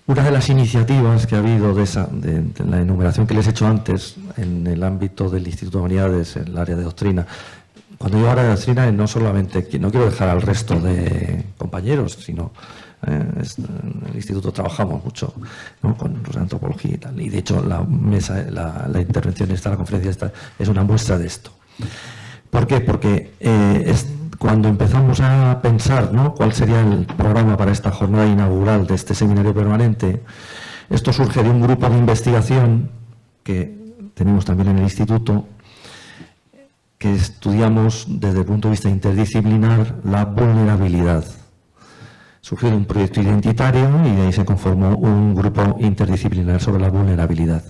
Una de las iniciativas que ha habido de la enumeración que les he hecho antes en el ámbito del Instituto de Humanidades, en el área de doctrina. Cuando digo área de doctrina, no solamente, no quiero dejar al resto de compañeros, sino en el instituto trabajamos mucho, ¿no?, con los de antropología y tal. Y de hecho la intervención esta, la conferencia esta, es una muestra de esto. ¿Por qué? Porque cuando empezamos a pensar, ¿no?, cuál sería el programa para esta jornada inaugural de este seminario permanente, esto surge de un grupo de investigación que tenemos también en el instituto, que estudiamos desde el punto de vista interdisciplinar la vulnerabilidad. Surgió de un proyecto identitario y de ahí se conformó un grupo interdisciplinar sobre la vulnerabilidad,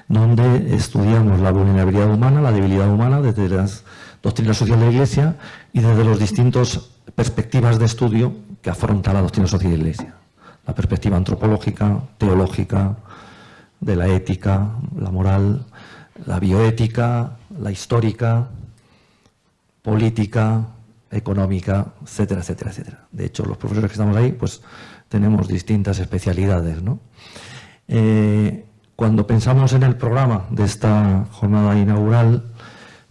donde estudiamos la vulnerabilidad humana, la debilidad humana, desde las doctrina social de la Iglesia y desde las distintas perspectivas de estudio que afronta la doctrina social de la Iglesia. La perspectiva antropológica, teológica, de la ética, la moral, la bioética, la histórica, política, económica, etcétera, etcétera, etcétera. De hecho, los profesores que estamos ahí, pues tenemos distintas especialidades, ¿no? Cuando pensamos en el programa de esta jornada inaugural,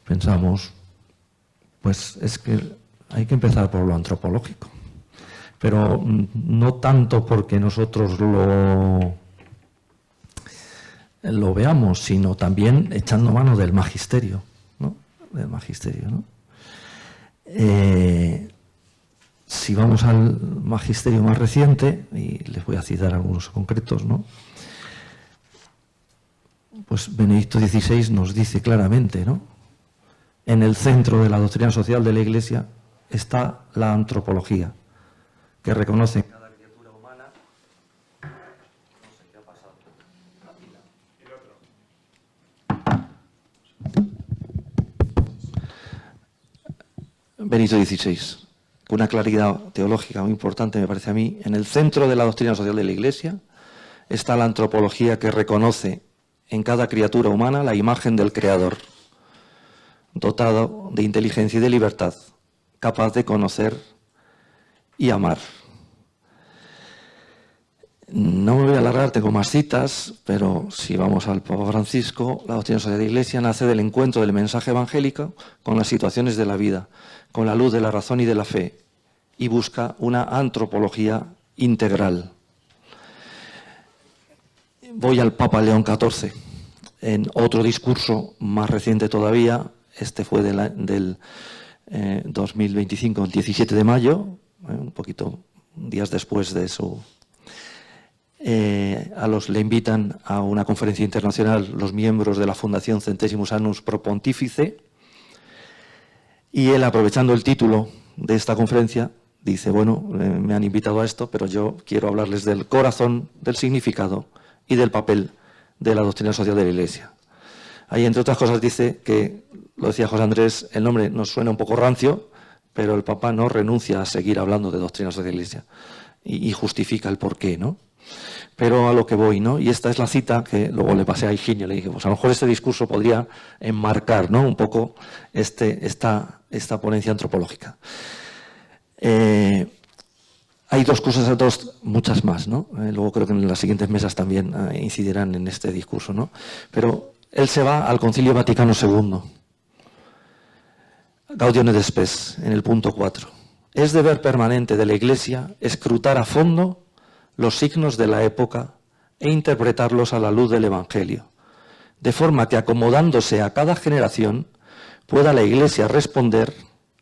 pensamos, pues es que hay que empezar por lo antropológico, pero no tanto porque nosotros lo veamos, sino también echando mano del magisterio, ¿no? Del magisterio, ¿no? Si vamos al magisterio más reciente, y les voy a citar algunos concretos, ¿no?, pues Benedicto XVI nos dice claramente, ¿no?, en el centro de la doctrina social de la Iglesia está la antropología, que reconoce en cada criatura humana. No sé qué ha pasado. Benedicto XVI, con una claridad teológica muy importante, me parece a mí, en el centro de la doctrina social de la Iglesia está la antropología, que reconoce en cada criatura humana la imagen del Creador, dotado de inteligencia y de libertad, capaz de conocer y amar. No me voy a alargar, tengo más citas, pero si vamos al Papa Francisco, la doctrina social de la Iglesia nace del encuentro del mensaje evangélico con las situaciones de la vida, con la luz de la razón y de la fe, y busca una antropología integral. Voy al Papa León XIV, en otro discurso más reciente todavía. Este fue del 2025, el 17 de mayo, un poquito días después de su... le invitan a una conferencia internacional los miembros de la Fundación Centesimus Annus Pro Pontifice, y él, aprovechando el título de esta conferencia, dice, bueno, me han invitado a esto, pero yo quiero hablarles del corazón, del significado y del papel de la doctrina social de la Iglesia. Ahí, entre otras cosas, dice que, lo decía José Andrés, el nombre nos suena un poco rancio, pero el Papa no renuncia a seguir hablando de doctrina social de la Iglesia y justifica el porqué, ¿no? Pero a lo que voy, ¿no? Y esta es la cita que luego le pasé a Higinio, le dije, pues a lo mejor este discurso podría enmarcar, ¿no?, un poco esta ponencia antropológica. Hay dos cosas, muchas más, ¿no? Luego creo que en las siguientes mesas también incidirán en este discurso, ¿no? Pero él se va al Concilio Vaticano II, Gaudium et Spes, en el punto 4. Es deber permanente de la Iglesia escrutar a fondo los signos de la época e interpretarlos a la luz del Evangelio, de forma que, acomodándose a cada generación, pueda la Iglesia responder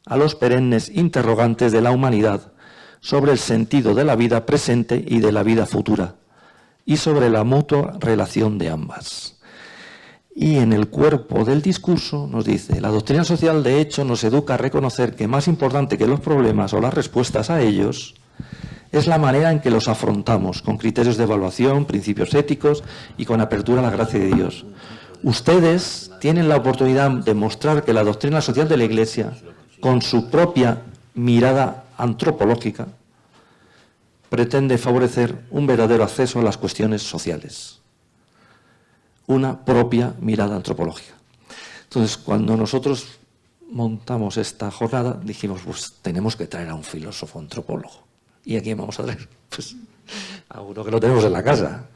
a los perennes interrogantes de la humanidad sobre el sentido de la vida presente y de la vida futura, y sobre la mutua relación de ambas. Y en el cuerpo del discurso nos dice, la doctrina social de hecho nos educa a reconocer que más importante que los problemas o las respuestas a ellos es la manera en que los afrontamos, con criterios de evaluación, principios éticos y con apertura a la gracia de Dios. Ustedes tienen la oportunidad de mostrar que la doctrina social de la Iglesia, con su propia mirada antropológica, pretende favorecer un verdadero acceso a las cuestiones sociales. Una propia mirada antropológica. Entonces, cuando nosotros montamos esta jornada, dijimos, pues tenemos que traer a un filósofo antropólogo. ¿Y a quién vamos a traer? Pues a uno que lo tenemos en la casa.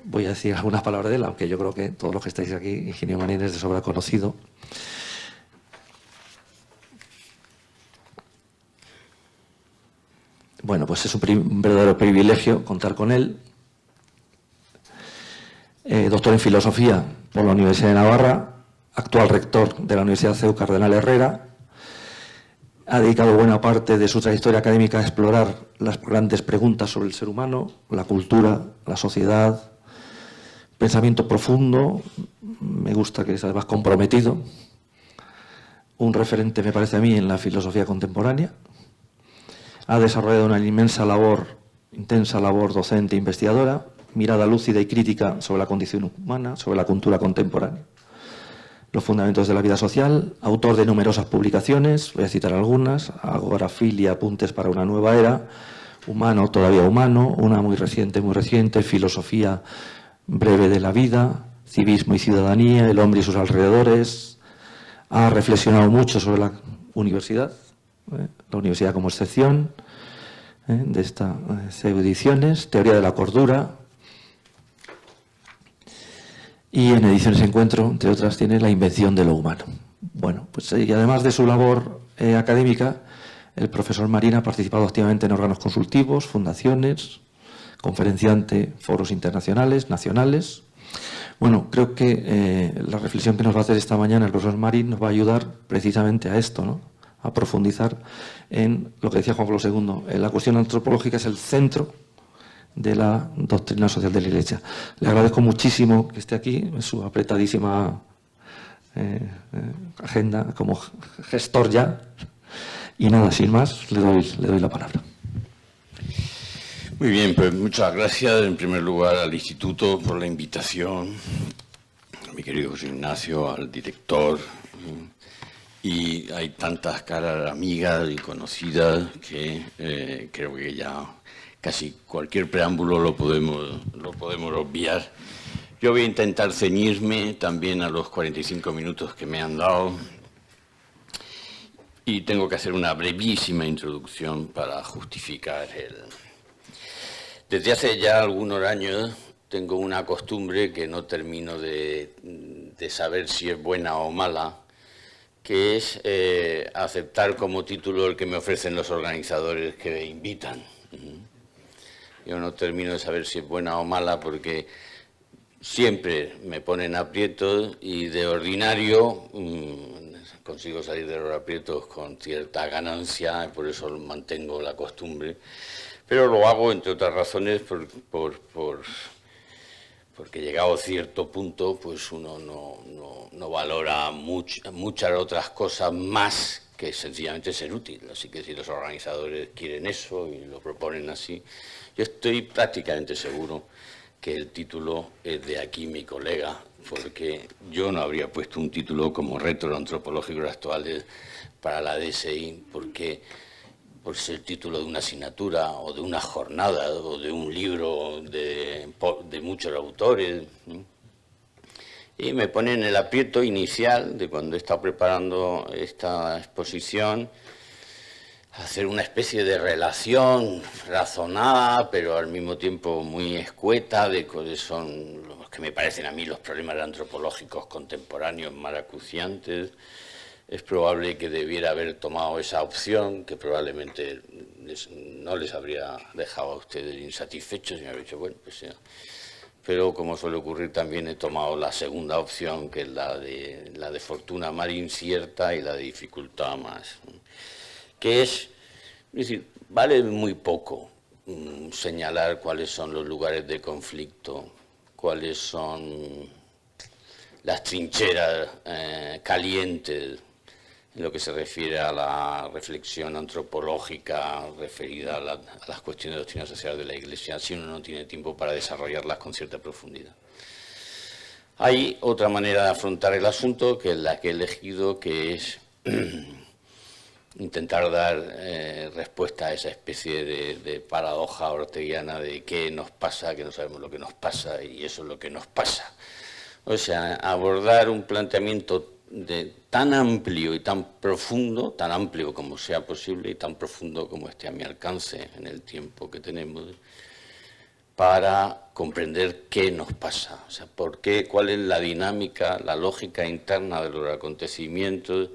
Voy a decir algunas palabras de él, aunque yo creo que todos los que estáis aquí, ingeniero Marín es de sobra conocido. Bueno, pues es un verdadero privilegio contar con él. Doctor en Filosofía por la Universidad de Navarra, actual rector de la Universidad CEU Cardenal Herrera. Ha dedicado buena parte de su trayectoria académica a explorar las grandes preguntas sobre el ser humano, la cultura, la sociedad, pensamiento profundo, me gusta que es además comprometido, un referente me parece a mí en la filosofía contemporánea. Ha desarrollado una intensa labor docente e investigadora, mirada lúcida y crítica sobre la condición humana, sobre la cultura contemporánea. Los fundamentos de la vida social, autor de numerosas publicaciones, voy a citar algunas: Agorafilia, apuntes para una nueva era, Humano, todavía humano, una muy reciente, Filosofía breve de la vida, Civismo y ciudadanía, El hombre y sus alrededores. Ha reflexionado mucho sobre la universidad, la universidad como excepción, de esta ediciones, Teoría de la cordura. Y en Ediciones Encuentro, entre otras, tiene La invención de lo humano. Bueno, pues y además de su labor académica, el profesor Marín ha participado activamente en órganos consultivos, fundaciones, conferenciante, foros internacionales, nacionales. Bueno, creo que la reflexión que nos va a hacer esta mañana el profesor Marín nos va a ayudar precisamente a esto, ¿no? A profundizar en lo que decía Juan Pablo II. La cuestión antropológica es el centro de la doctrina social de la Iglesia. Le agradezco muchísimo que esté aquí, en su apretadísima agenda como gestor ya. Y nada, sin más, le doy la palabra. Muy bien, pues muchas gracias en primer lugar al Instituto por la invitación, a mi querido José Ignacio, al director. Y hay tantas caras amigas y conocidas que creo que ya casi cualquier preámbulo lo podemos obviar. Yo voy a intentar ceñirme también a los 45 minutos que me han dado y tengo que hacer una brevísima introducción para justificar Desde hace ya algunos años tengo una costumbre que no termino de saber si es buena o mala, que es aceptar como título el que me ofrecen los organizadores que me invitan. Yo no termino de saber si es buena o mala porque siempre me ponen aprietos y de ordinario consigo salir de los aprietos con cierta ganancia, por eso mantengo la costumbre. Pero lo hago, entre otras razones, porque llegado a cierto punto, pues uno no valora muchas otras cosas más que sencillamente ser útil. Así que si los organizadores quieren eso y lo proponen así, yo estoy prácticamente seguro que el título es de aquí mi colega, porque yo no habría puesto un título como Retos antropológicos actuales para la DSI, porque por ser el título de una asignatura o de una jornada o de un libro de muchos autores. Y me ponen el aprieto inicial de cuando he estado preparando esta exposición, hacer una especie de relación razonada, pero al mismo tiempo muy escueta, de cuáles son los que me parecen a mí los problemas antropológicos contemporáneos más acuciantes. Es probable que debiera haber tomado esa opción, que probablemente no les habría dejado a ustedes insatisfechos y me habría dicho, bueno, pues ya. Pero como suele ocurrir también he tomado la segunda opción, que es la de fortuna más incierta y la de dificultad más. Que es decir, vale muy poco señalar cuáles son los lugares de conflicto, cuáles son las trincheras calientes en lo que se refiere a la reflexión antropológica referida a las cuestiones de doctrina social de la Iglesia, si uno no tiene tiempo para desarrollarlas con cierta profundidad. Hay otra manera de afrontar el asunto, que es la que he elegido, que es intentar dar respuesta a esa especie de paradoja orteguiana de qué nos pasa, que no sabemos lo que nos pasa y eso es lo que nos pasa. O sea, abordar un planteamiento tan amplio y tan profundo, tan amplio como sea posible y tan profundo como esté a mi alcance en el tiempo que tenemos, para comprender qué nos pasa, o sea, por qué, cuál es la dinámica, la lógica interna de los acontecimientos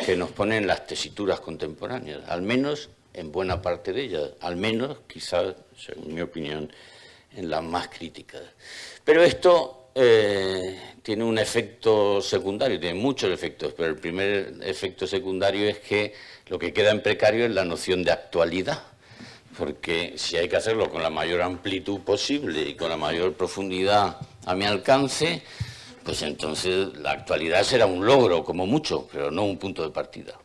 que nos ponen las tesituras contemporáneas, al menos en buena parte de ellas, al menos, quizás, según mi opinión, en las más críticas. Pero esto tiene un efecto secundario, tiene muchos efectos, pero el primer efecto secundario es que lo que queda en precario es la noción de actualidad. Porque si hay que hacerlo con la mayor amplitud posible y con la mayor profundidad a mi alcance, pues entonces la actualidad será un logro, como mucho, pero no un punto de partida.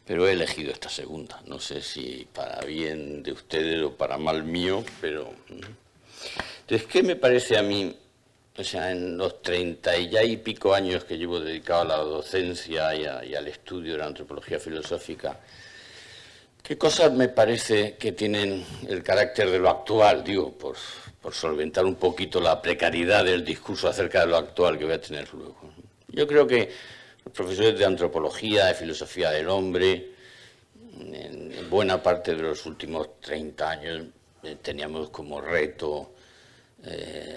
Pero he elegido esta segunda, no sé si para bien de ustedes o para mal mío, pero... Entonces, ¿qué me parece a mí? O sea, en los 30 y ya y pico años que llevo dedicado a la docencia y al estudio de la antropología filosófica, ¿qué cosas me parece que tienen el carácter de lo actual? Digo, por solventar un poquito la precariedad del discurso acerca de lo actual que voy a tener luego. Yo creo que los profesores de antropología, de filosofía del hombre, en buena parte de los últimos 30 años teníamos como reto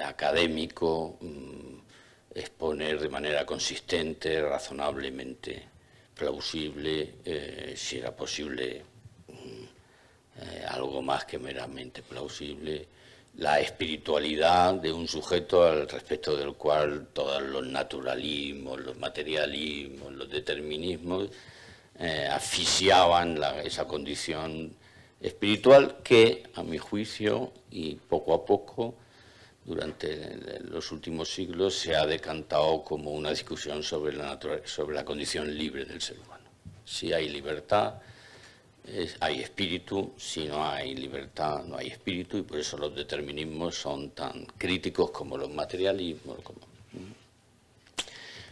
académico exponer de manera consistente, razonablemente plausible, si era posible algo más que meramente plausible, la espiritualidad de un sujeto al respecto del cual todos los naturalismos, los materialismos, los determinismos asfixiaban esa condición espiritual que, a mi juicio, y poco a poco, durante los últimos siglos, se ha decantado como una discusión sobre la condición libre del ser humano. Si hay libertad, hay espíritu; si no hay libertad, no hay espíritu, y por eso los determinismos son tan críticos como los materialismos.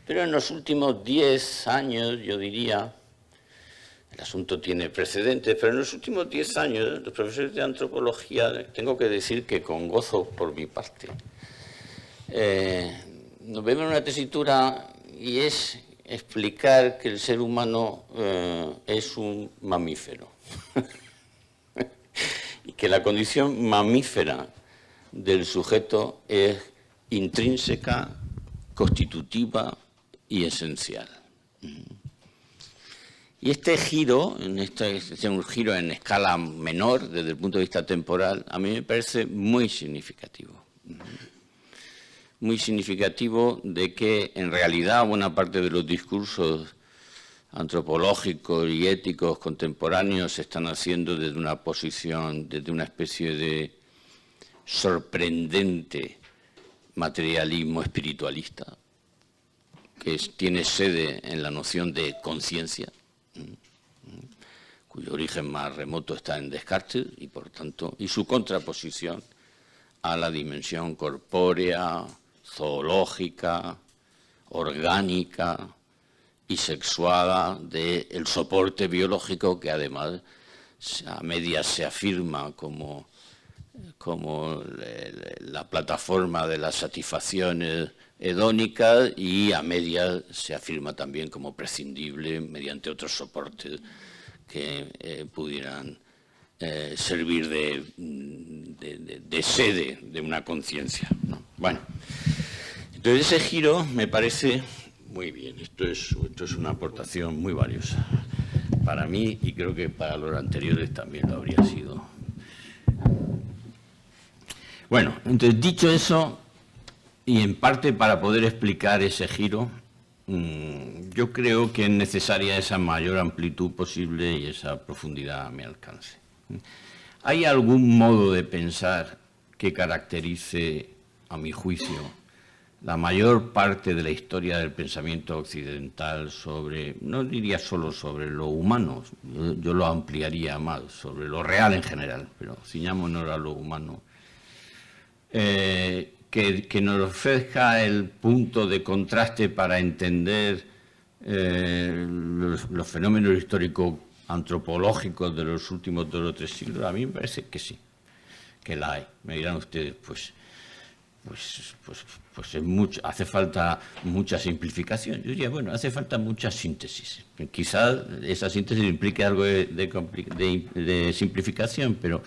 Pero en los últimos 10 años, yo diría, el asunto tiene precedentes, pero en los últimos 10 años los profesores de antropología, tengo que decir que con gozo por mi parte, nos vemos en una tesitura y es explicar que el ser humano es un mamífero y que la condición mamífera del sujeto es intrínseca, constitutiva y esencial. Y este giro, es un giro en escala menor desde el punto de vista temporal, a mí me parece muy significativo. Muy significativo de que en realidad buena parte de los discursos antropológicos y éticos contemporáneos se están haciendo desde una posición, desde una especie de sorprendente materialismo espiritualista, que tiene sede en la noción de conciencia, cuyo origen más remoto está en Descartes, y por tanto, y su contraposición a la dimensión corpórea, zoológica, orgánica y sexuada del soporte biológico, que además a medias se afirma como la plataforma de las satisfacciones hedónicas, y a medias se afirma también como prescindible mediante otros soportes que pudieran servir de sede de una conciencia, ¿no? Bueno, entonces ese giro me parece muy bien. Esto es una aportación muy valiosa para mí, y creo que para los anteriores también lo habría sido. Bueno, entonces, dicho eso, y en parte para poder explicar ese giro, yo creo que es necesaria esa mayor amplitud posible y esa profundidad a mi alcance. ¿Hay algún modo de pensar que caracterice, a mi juicio, la mayor parte de la historia del pensamiento occidental sobre, no diría solo sobre lo humano, yo lo ampliaría más, sobre lo real en general, pero ciñámonos a lo humano, que nos ofrezca el punto de contraste para entender los fenómenos históricos antropológicos de los últimos 2 o 3 siglos? A mí me parece que sí, que la hay. Me dirán ustedes, pues, pues es mucho, hace falta mucha simplificación. Yo diría, bueno, hace falta mucha síntesis. Quizás esa síntesis implique algo de simplificación, pero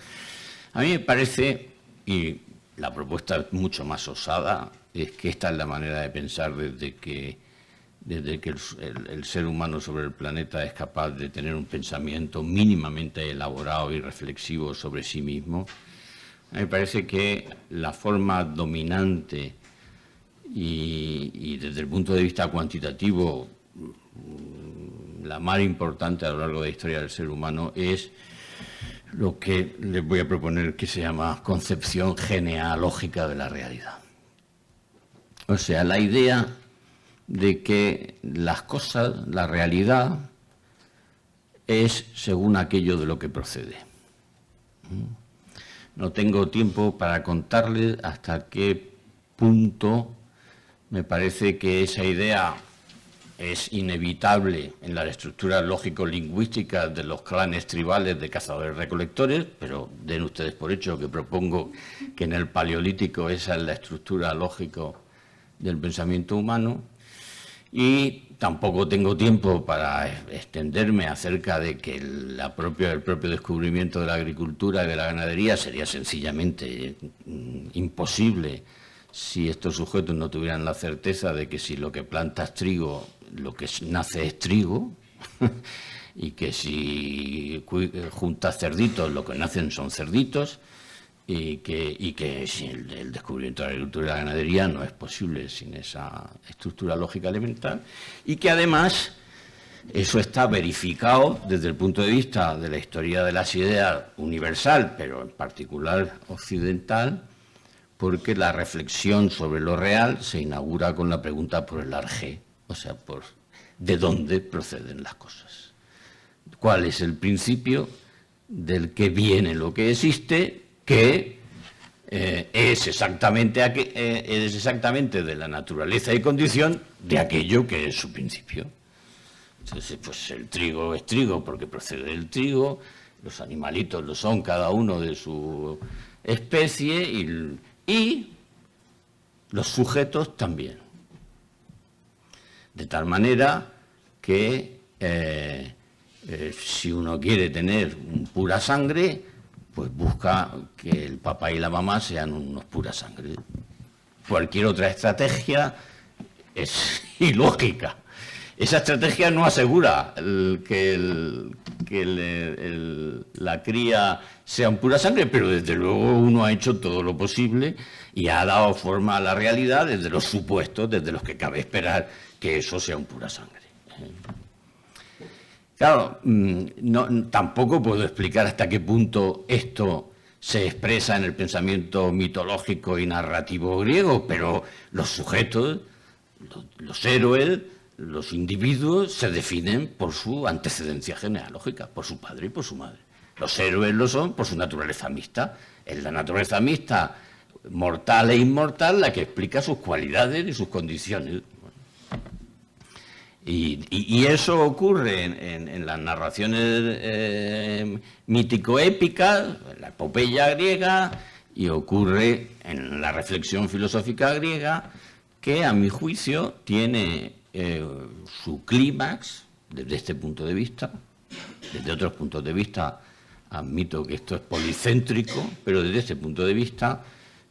a mí me parece, y la propuesta es mucho más osada, es que esta es la manera de pensar desde que el ser humano sobre el planeta es capaz de tener un pensamiento mínimamente elaborado y reflexivo sobre sí mismo. Me parece que la forma dominante y desde el punto de vista cuantitativo la más importante a lo largo de la historia del ser humano es lo que les voy a proponer que se llama concepción genealógica de la realidad. O sea, la idea de que las cosas, la realidad, es según aquello de lo que procede. No tengo tiempo para contarles hasta qué punto me parece que esa idea es inevitable en las estructuras lógico-lingüísticas de los clanes tribales de cazadores-recolectores, pero den ustedes por hecho que propongo que en el Paleolítico esa es la estructura lógico del pensamiento humano. Y tampoco tengo tiempo para extenderme acerca de que el propio descubrimiento de la agricultura y de la ganadería sería sencillamente imposible si estos sujetos no tuvieran la certeza de que si lo que planta es trigo, lo que nace es trigo, y que si juntas cerditos, lo que nacen son cerditos, y que si el descubrimiento de la agricultura y la ganadería no es posible sin esa estructura lógica elemental, y que además eso está verificado desde el punto de vista de la historia de las ideas universal, pero en particular occidental, porque la reflexión sobre lo real se inaugura con la pregunta por el arjé, o sea, por de dónde proceden las cosas. ¿Cuál es el principio del que viene lo que existe, que es exactamente de la naturaleza y condición de aquello que es su principio? Entonces, pues el trigo es trigo porque procede del trigo, los animalitos lo son cada uno de su especie y los sujetos también. De tal manera que si uno quiere tener pura sangre, pues busca que el papá y la mamá sean unos pura sangre. Cualquier otra estrategia es ilógica. Esa estrategia no asegura que la cría sea en pura sangre, pero desde luego uno ha hecho todo lo posible y ha dado forma a la realidad desde los supuestos, desde los que cabe esperar que eso sea en pura sangre. Claro, tampoco puedo explicar hasta qué punto esto se expresa en el pensamiento mitológico y narrativo griego, pero los sujetos, los héroes, los individuos se definen por su antecedencia genealógica, por su padre y por su madre. Los héroes lo son por su naturaleza mixta. Es la naturaleza mixta, mortal e inmortal, la que explica sus cualidades y sus condiciones. Y eso ocurre en las narraciones mítico-épicas, en la epopeya griega, y ocurre en la reflexión filosófica griega, que a mi juicio tiene su clímax desde este punto de vista. Desde otros puntos de vista admito que esto es policéntrico, pero desde este punto de vista,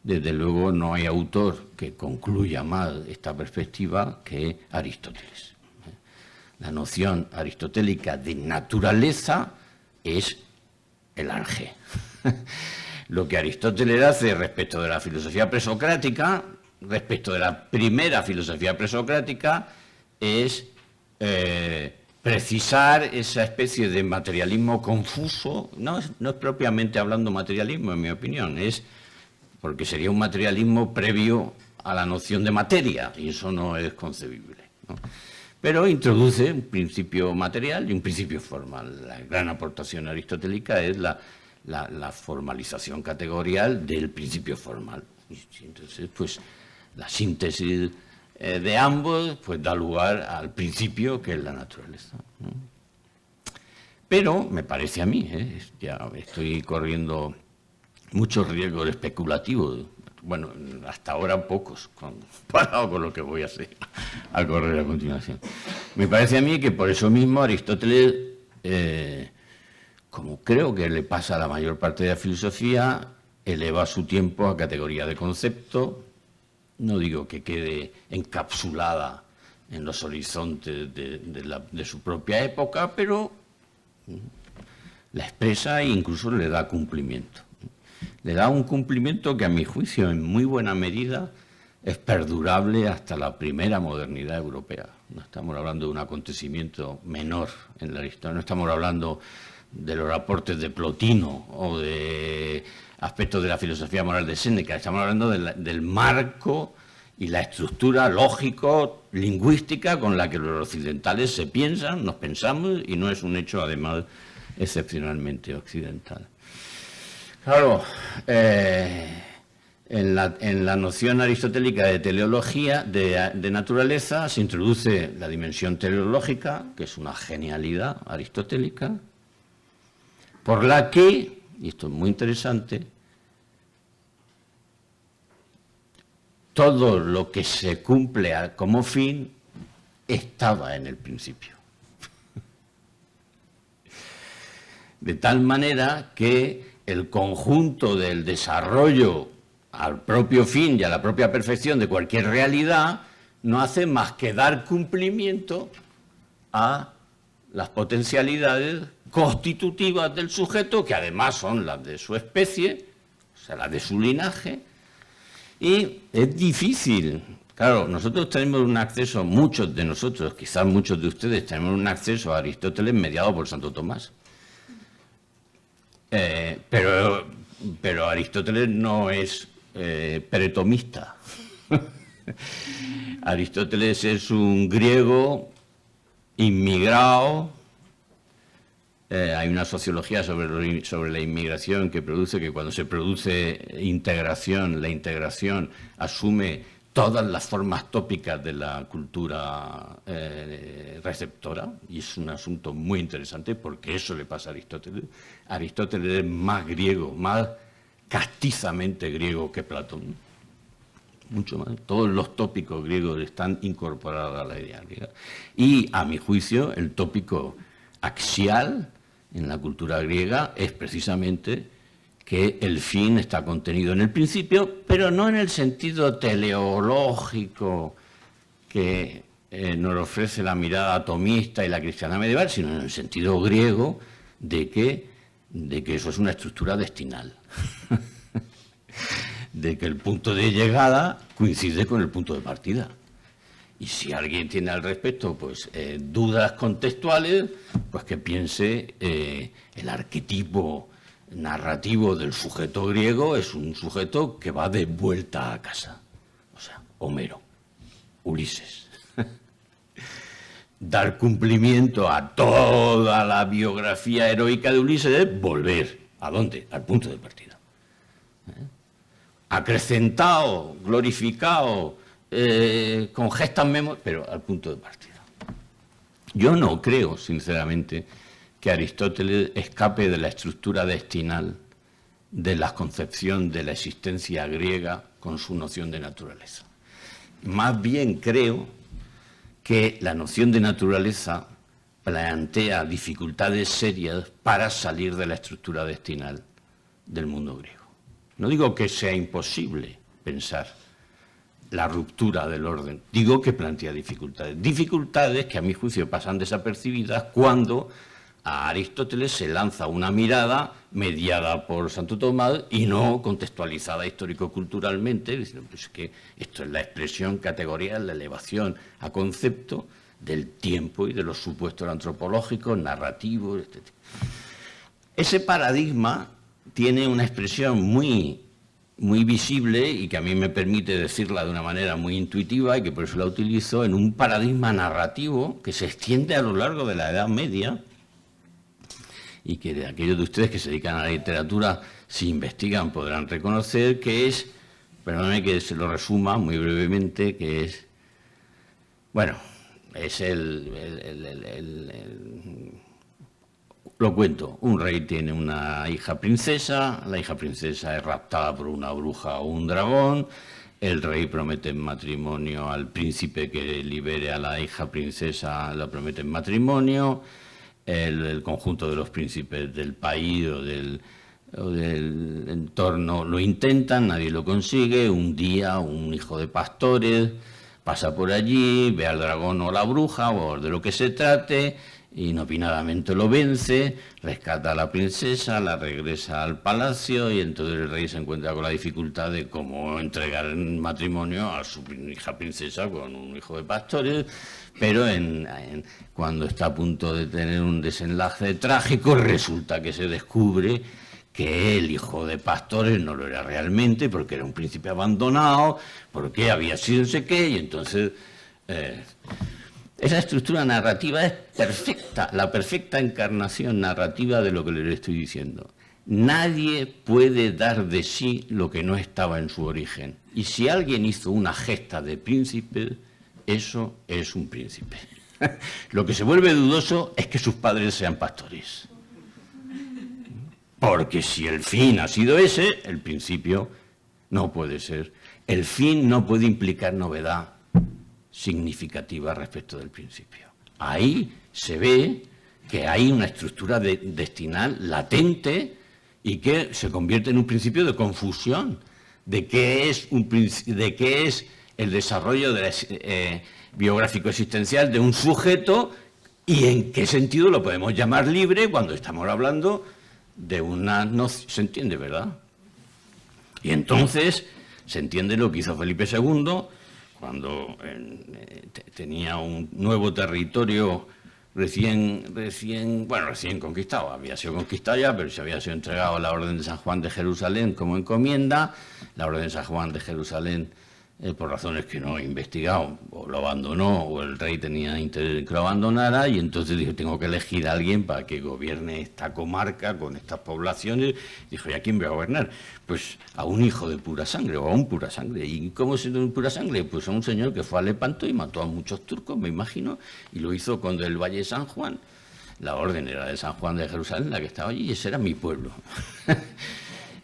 desde luego no hay autor que concluya más esta perspectiva que Aristóteles. La noción aristotélica de naturaleza es el arjé. Lo que Aristóteles hace respecto de la filosofía presocrática, respecto de la primera filosofía presocrática, es precisar esa especie de materialismo confuso. No es propiamente hablando materialismo, en mi opinión, es porque sería un materialismo previo a la noción de materia, y eso no es concebible, ¿no? Pero introduce un principio material y un principio formal. La gran aportación aristotélica es la formalización categorial del principio formal. Entonces, pues, la síntesis de ambos pues da lugar al principio que es la naturaleza, ¿no? Pero me parece a mí, ya estoy corriendo muchos riesgos especulativos bueno, hasta ahora pocos, comparado con lo que voy a hacer a correr a continuación. Me parece a mí que por eso mismo Aristóteles, como creo que le pasa a la mayor parte de la filosofía, eleva su tiempo a categoría de concepto. No digo que quede encapsulada en los horizontes de su propia época, pero la expresa e incluso le da cumplimiento. Le da un cumplimiento que a mi juicio en muy buena medida es perdurable hasta la primera modernidad europea. No estamos hablando de un acontecimiento menor en la historia, no estamos hablando de los aportes de Plotino o de aspectos de la filosofía moral de Séneca, estamos hablando del marco y la estructura lógico-lingüística con la que los occidentales se piensan, nos pensamos, y no es un hecho además excepcionalmente occidental. Claro, en la noción aristotélica de teleología, de naturaleza, se introduce la dimensión teleológica, que es una genialidad aristotélica, por la que, y esto es muy interesante, todo lo que se cumple como fin estaba en el principio. De tal manera que el conjunto del desarrollo al propio fin y a la propia perfección de cualquier realidad no hace más que dar cumplimiento a las potencialidades constitutivas del sujeto, que además son las de su especie, o sea, las de su linaje, y es difícil. Claro, nosotros tenemos un acceso, muchos de nosotros, quizás muchos de ustedes, tenemos un acceso a Aristóteles mediado por Santo Tomás. Pero Aristóteles no es pretomista. Aristóteles es un griego inmigrado. Hay una sociología sobre la inmigración que produce que cuando se produce integración, la integración asume todas las formas tópicas de la cultura receptora, y es un asunto muy interesante porque eso le pasa a Aristóteles. Aristóteles es más griego, más castizamente griego que Platón, mucho más. Todos los tópicos griegos están incorporados a la idea griega. Y, a mi juicio, el tópico axial en la cultura griega es precisamente que el fin está contenido en el principio, pero no en el sentido teleológico que nos ofrece la mirada atomista y la cristiana medieval, sino en el sentido griego de que eso es una estructura destinal, de que el punto de llegada coincide con el punto de partida. Y si alguien tiene al respecto pues dudas contextuales, pues que piense el arquetipo narrativo del sujeto griego es un sujeto que va de vuelta a casa. O sea, Homero, Ulises. Dar cumplimiento a toda la biografía heroica de Ulises es volver. ¿A dónde? Al punto de partida. Acrecentado, glorificado, con gestas memoriales, pero al punto de partida. Yo no creo, sinceramente, que Aristóteles escape de la estructura destinal de la concepción de la existencia griega con su noción de naturaleza. Más bien creo que la noción de naturaleza plantea dificultades serias para salir de la estructura destinal del mundo griego. No digo que sea imposible pensar la ruptura del orden, digo que plantea dificultades. Dificultades que a mi juicio pasan desapercibidas cuando a Aristóteles se lanza una mirada mediada por Santo Tomás y no contextualizada histórico-culturalmente, diciendo pues que esto es la expresión categorial, la elevación a concepto del tiempo y de los supuestos antropológicos, narrativos, etc. Ese paradigma tiene una expresión muy visible y que a mí me permite decirla de una manera muy intuitiva y que por eso la utilizo, en un paradigma narrativo que se extiende a lo largo de la Edad Media y que de aquellos de ustedes que se dedican a la literatura, si investigan, podrán reconocer, que es, perdóname que se lo resuma muy brevemente, que es, bueno, es lo cuento. Un rey tiene una hija princesa, la hija princesa es raptada por una bruja o un dragón, el rey promete en matrimonio al príncipe que libere a la hija princesa, la promete en matrimonio, el conjunto de los príncipes del país o del entorno lo intentan, nadie lo consigue. Un día un hijo de pastores pasa por allí, ve al dragón o la bruja o de lo que se trate, inopinadamente lo vence, rescata a la princesa, la regresa al palacio y entonces el rey se encuentra con la dificultad de cómo entregar en matrimonio a su hija princesa con un hijo de pastores, pero cuando está a punto de tener un desenlace trágico, resulta que se descubre que el hijo de pastores no lo era realmente, porque era un príncipe abandonado, porque había sido no sé qué, y entonces esa estructura narrativa es perfecta, la perfecta encarnación narrativa de lo que le estoy diciendo. Nadie puede dar de sí lo que no estaba en su origen. Y si alguien hizo una gesta de príncipe, eso es un príncipe. Lo que se vuelve dudoso es que sus padres sean pastores. Porque si el fin ha sido ese, el principio no puede ser. El fin no puede implicar novedad significativa respecto del principio. Ahí se ve que hay una estructura destinal latente y que se convierte en un principio de confusión de qué es el desarrollo biográfico existencial de un sujeto y en qué sentido lo podemos llamar libre cuando estamos hablando de una... No se entiende, ¿verdad? Y entonces se entiende lo que hizo Felipe II cuando tenía un nuevo territorio recién conquistado. Había sido conquistado ya, pero se había sido entregado a la Orden de San Juan de Jerusalén como encomienda. La Orden de San Juan de Jerusalén, por razones que no he investigado, o lo abandonó, o el rey tenía interés en que lo abandonara, y entonces dijo, tengo que elegir a alguien para que gobierne esta comarca con estas poblaciones. Dijo, ¿y a quién voy a gobernar? Pues a un hijo de pura sangre, o a un pura sangre. ¿Y cómo es de pura sangre? Pues a un señor que fue a Lepanto y mató a muchos turcos, me imagino, y lo hizo con el Valle de San Juan. La orden era de San Juan de Jerusalén, la que estaba allí, y ese era mi pueblo.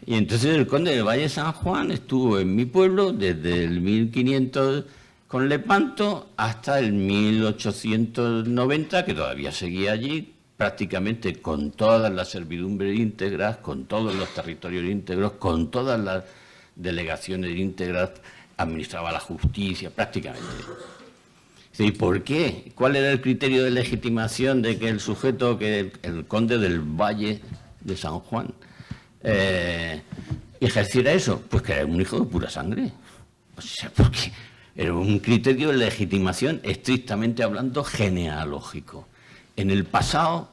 Y entonces el conde del Valle de San Juan estuvo en mi pueblo desde el 1500 con Lepanto hasta el 1890, que todavía seguía allí, prácticamente con todas las servidumbres íntegras, con todos los territorios íntegros, con todas las delegaciones íntegras, administraba la justicia, prácticamente. ¿Y por qué? ¿Cuál era el criterio de legitimación de que el sujeto, que el conde del Valle de San Juan, ejerciera eso? Pues que era un hijo de pura sangre. O sea, porque era un criterio de legitimación estrictamente hablando genealógico. En el pasado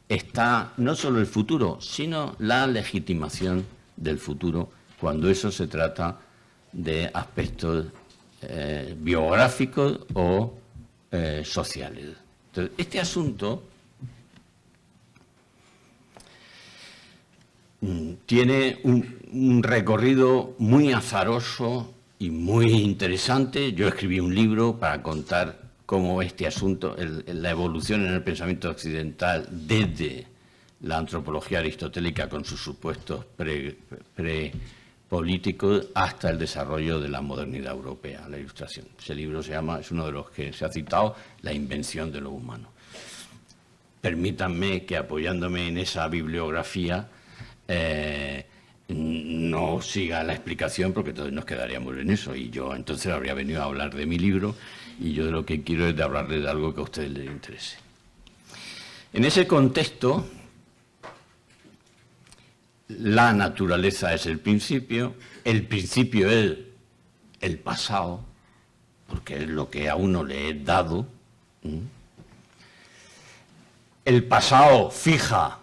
está no solo el futuro, sino la legitimación del futuro, cuando eso se trata de aspectos biográficos o sociales. Entonces, este asunto tiene un recorrido muy azaroso y muy interesante. Yo escribí un libro para contar cómo este asunto, la evolución en el pensamiento occidental desde la antropología aristotélica con sus supuestos pre-políticos hasta el desarrollo de la modernidad europea, la Ilustración. Ese libro es uno de los que se ha citado, La invención de lo humano. Permítanme que, apoyándome en esa bibliografía, no siga la explicación, porque entonces nos quedaríamos en eso y yo entonces habría venido a hablar de mi libro y yo de lo que quiero es de hablarles de algo que a ustedes les interese. En ese contexto, la naturaleza es el principio es el pasado, porque es lo que a uno le es dado. El pasado fija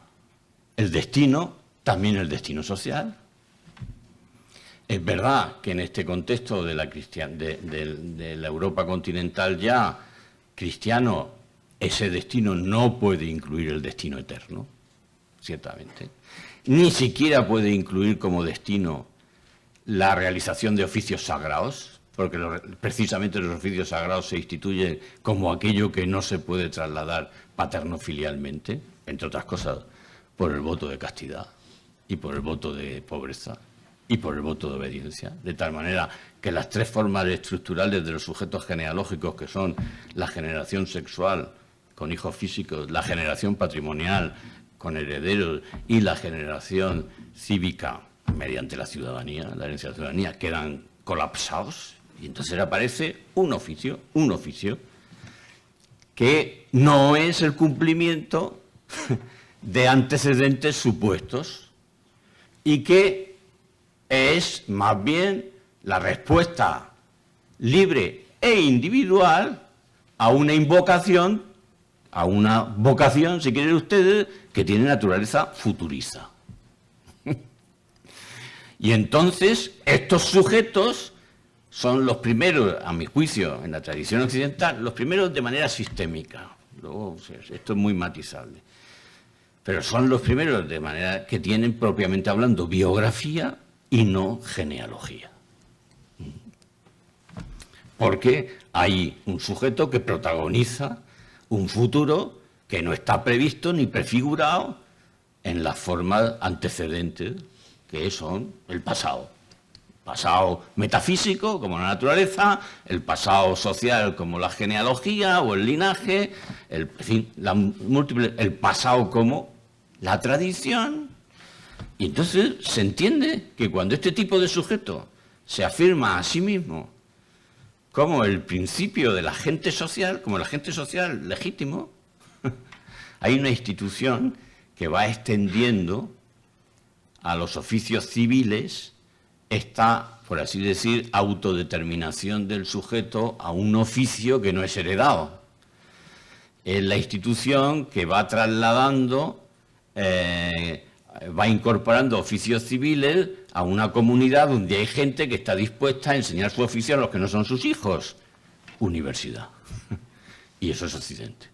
el destino, también el destino social. Es verdad que en este contexto de la Europa continental ya cristiano, ese destino no puede incluir el destino eterno, ciertamente. Ni siquiera puede incluir como destino la realización de oficios sagrados, porque precisamente los oficios sagrados se instituyen como aquello que no se puede trasladar paterno-filialmente, entre otras cosas, por el voto de castidad y por el voto de pobreza y por el voto de obediencia, de tal manera que las tres formas estructurales de los sujetos genealógicos, que son la generación sexual con hijos físicos, la generación patrimonial con herederos y la generación cívica mediante la ciudadanía, la herencia de la ciudadanía, quedan colapsados y entonces aparece un oficio que no es el cumplimiento de antecedentes supuestos y que es más bien la respuesta libre e individual a una invocación, a una vocación, si quieren ustedes, que tiene naturaleza futurista. Y entonces estos sujetos son los primeros, a mi juicio, en la tradición occidental, los primeros de manera sistémica. Luego, esto es muy matizable. Pero son los primeros de manera que tienen, propiamente hablando, biografía y no genealogía. Porque hay un sujeto que protagoniza un futuro que no está previsto ni prefigurado en las formas antecedentes, que son el pasado. Pasado metafísico, como la naturaleza, el pasado social, como la genealogía o el linaje, en fin, el pasado como la tradición. Y entonces se entiende que cuando este tipo de sujeto se afirma a sí mismo como el principio del agente social, como el agente social legítimo, hay una institución que va extendiendo a los oficios civiles esta, por así decir, autodeterminación del sujeto a un oficio que no es heredado. Es la institución que va trasladando, va incorporando oficios civiles a una comunidad donde hay gente que está dispuesta a enseñar su oficio a los que no son sus hijos. Universidad. Y eso es Occidente.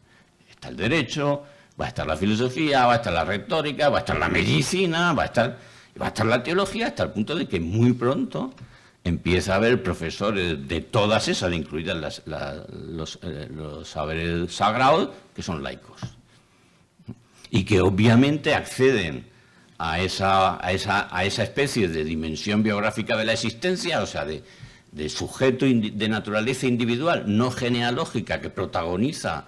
Está el derecho, va a estar la filosofía, va a estar la retórica, va a estar la medicina, va a estar la teología, hasta el punto de que muy pronto empieza a haber profesores de todas esas, incluidas los saberes sagrados, que son laicos. Y que obviamente acceden a esa especie de dimensión biográfica de la existencia, o sea, de sujeto de naturaleza individual, no genealógica, que protagoniza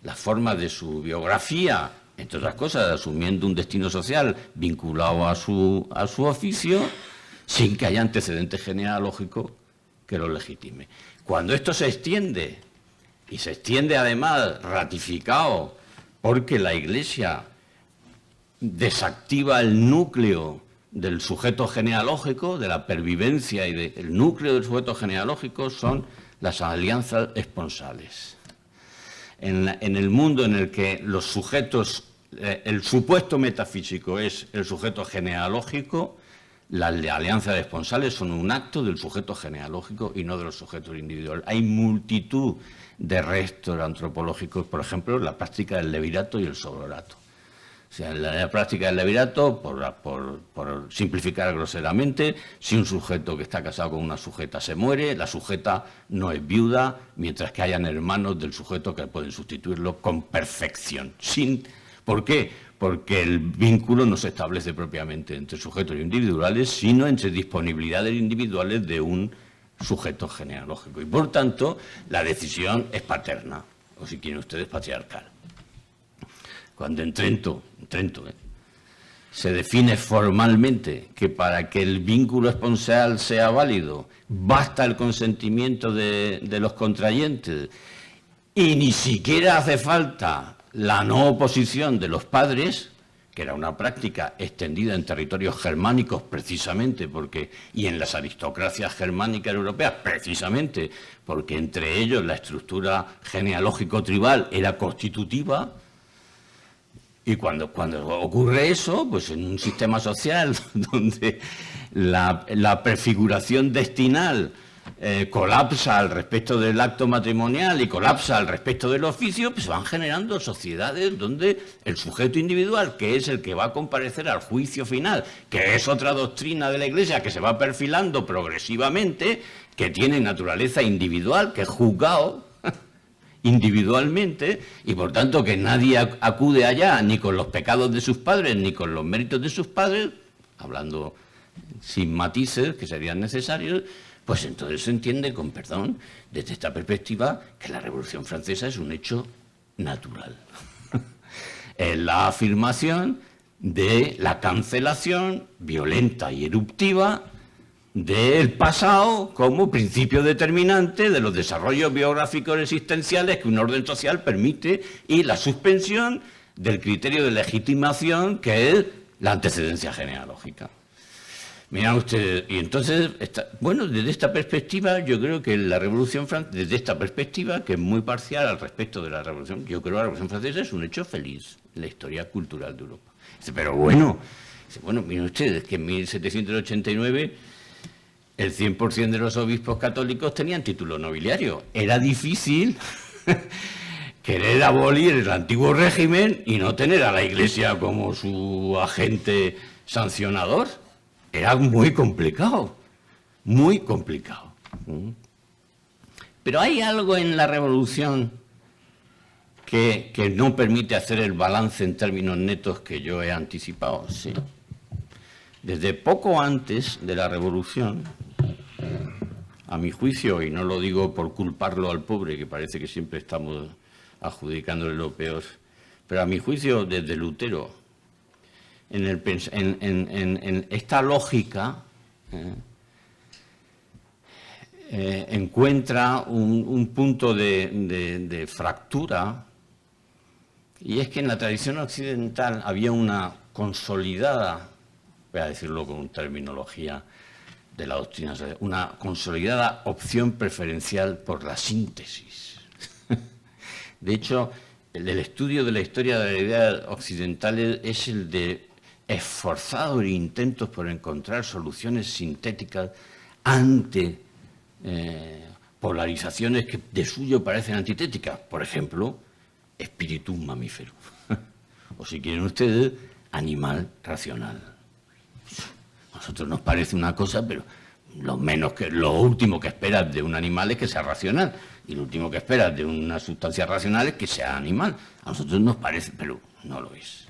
las formas de su biografía, entre otras cosas, asumiendo un destino social vinculado a su oficio, sin que haya antecedente genealógico que lo legitime. Cuando esto se extiende, y se extiende además ratificado porque la Iglesia desactiva el núcleo del sujeto genealógico, de la pervivencia, y el núcleo del sujeto genealógico son las alianzas esponsales. En el mundo en el que los sujetos, el supuesto metafísico es el sujeto genealógico, las alianzas esponsales son un acto del sujeto genealógico y no de los sujetos individuales. Hay multitud de restos antropológicos, por ejemplo, la práctica del levirato y el sororato. O sea, en la práctica del levirato, por simplificar groseramente, si un sujeto que está casado con una sujeta se muere, la sujeta no es viuda, mientras que hayan hermanos del sujeto que pueden sustituirlo con perfección. ¿Por qué? Porque el vínculo no se establece propiamente entre sujetos individuales, sino entre disponibilidades individuales de un sujeto genealógico. Y por tanto, la decisión es paterna, o si quieren ustedes, patriarcal. Cuando en Trento se define formalmente que para que el vínculo esponsal sea válido basta el consentimiento de los contrayentes y ni siquiera hace falta la no oposición de los padres, que era una práctica extendida en territorios germánicos precisamente porque, y en las aristocracias germánicas europeas precisamente porque entre ellos la estructura genealógico-tribal era constitutiva. Y cuando ocurre eso, pues en un sistema social donde la prefiguración destinal colapsa al respecto del acto matrimonial y colapsa al respecto del oficio, pues van generando sociedades donde el sujeto individual, que es el que va a comparecer al juicio final, que es otra doctrina de la Iglesia que se va perfilando progresivamente, que tiene naturaleza individual, que es juzgado, individualmente, y por tanto que nadie acude allá ni con los pecados de sus padres ni con los méritos de sus padres, hablando sin matices que serían necesarios, pues entonces se entiende, con perdón, desde esta perspectiva, que la Revolución Francesa es un hecho natural. Es la afirmación de la cancelación violenta y eruptiva del pasado como principio determinante de los desarrollos biográficos existenciales que un orden social permite, y la suspensión del criterio de legitimación que es la antecedencia genealógica. Miren ustedes, y entonces, bueno, desde esta perspectiva, yo creo que la Revolución Francesa, desde esta perspectiva, que es muy parcial al respecto de la Revolución, yo creo que la Revolución Francesa es un hecho feliz en la historia cultural de Europa. Pero bueno, miren ustedes, que en 1789 el 100% de los obispos católicos tenían título nobiliario. Era difícil querer abolir el antiguo régimen y no tener a la Iglesia como su agente sancionador. Era muy complicado, muy complicado. Pero hay algo en la Revolución que no permite hacer el balance en términos netos que yo he anticipado. Sí. Desde poco antes de la Revolución, a mi juicio, y no lo digo por culparlo al pobre, que parece que siempre estamos adjudicándole lo peor, pero a mi juicio, desde Lutero, en esta lógica encuentra un punto de fractura, y es que en la tradición occidental había una consolidada, voy a decirlo con terminología de la doctrina, una consolidada opción preferencial por la síntesis. De hecho, el estudio de la historia de la idea occidental es el de esforzados intentos por encontrar soluciones sintéticas ante polarizaciones que de suyo parecen antitéticas. Por ejemplo, spiritum mamífero. O si quieren ustedes, animal racional. A nosotros nos parece una cosa, pero lo último que esperas de un animal es que sea racional, y lo último que esperas de una sustancia racional es que sea animal. A nosotros nos parece, pero no lo es.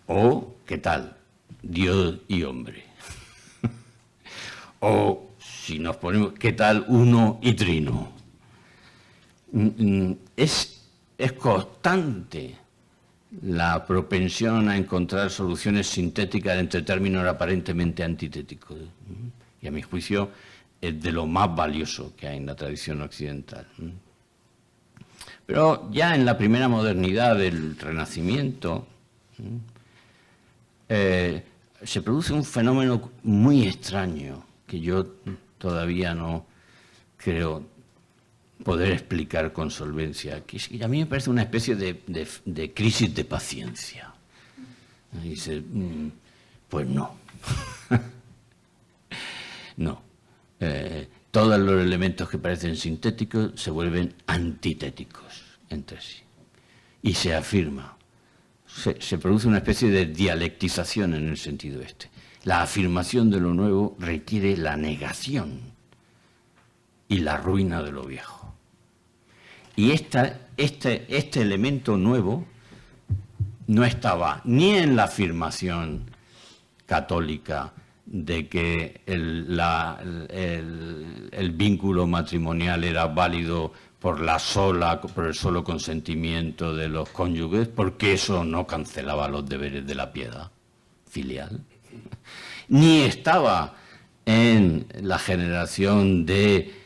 O, ¿qué tal? Dios y hombre. O, si nos ponemos, ¿qué tal uno y trino? Es constante la propensión a encontrar soluciones sintéticas entre términos aparentemente antitéticos. Y a mi juicio es de lo más valioso que hay en la tradición occidental. Pero ya en la primera modernidad del Renacimiento se produce un fenómeno muy extraño que yo todavía no creo poder explicar con solvencia, que a mí me parece una especie de crisis de paciencia. Y dice, pues no. No. Todos los elementos que parecen sintéticos se vuelven antitéticos entre sí. Y se afirma, se produce una especie de dialectización en el sentido este. La afirmación de lo nuevo requiere la negación y la ruina de lo viejo. Y este elemento nuevo no estaba ni en la afirmación católica de que el vínculo matrimonial era válido por el solo consentimiento de los cónyuges, porque eso no cancelaba los deberes de la piedad filial, ni estaba en la generación de